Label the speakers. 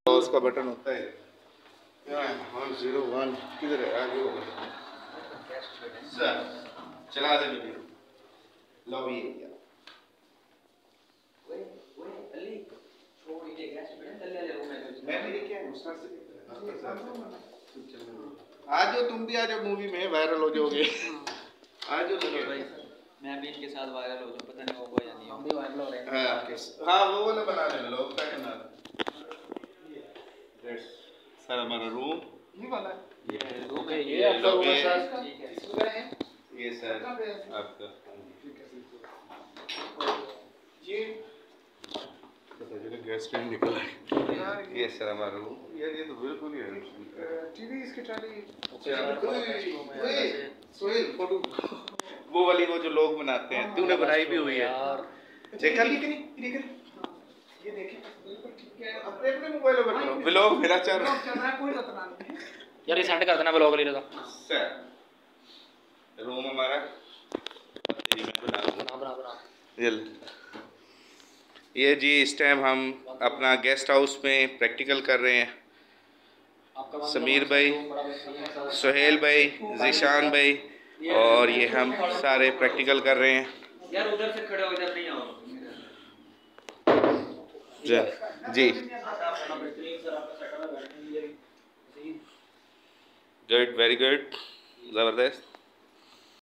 Speaker 1: Pause का button होता है। 101 किधर है? आगे होगा सर, चला दे वीडियो। लॉबी एरिया मैंने ये क्या है उसका से आज जो तुम भी आज मूवी में वायरल हो जाओगे। आज जो चलो भाई
Speaker 2: मैं भी इनके साथ वायरल हो जाऊं, पता नहीं होगा या नहीं। हम भी वायरल हो रहे हैं।
Speaker 1: हाँ वो वाला बना लेना, लोग का बना सर। हमारा रूम ये वाला ये रूम है, ये आपका रूम है सर। ठीक है ये सर आपका ये गेस्ट रूम निकला है। ये सर हमारा रूम यार, ये तो बिल्कुल ही है। टीवी इसकी ट्राली सोहेल फोटो वो वाली वो जो लोग बनाते हैं, तूने बनाई भी हुई है देखा। ये देखिए बिल्कुल ठीक है। अपने अपने मोबाइल पर करो व्लॉग, मेरा चल रहा है कोई खतरा नहीं है
Speaker 2: यार। ये सेंड कर देना व्लॉग ले रहा था
Speaker 1: सर। रूम हमारा ये मैं बना ये जी इस टाइम हम अपना गेस्ट हाउस में प्रैक्टिकल कर रहे हैं। समीर भाई, सोहेल भाई, जीशान भाई और ये हम सारे प्रैक्टिकल कर रहे हैं।
Speaker 2: यार उधर से खड़े हो, इधर नहीं आओ
Speaker 1: जी। गुड, वेरी गुड, ज़बरदस्त।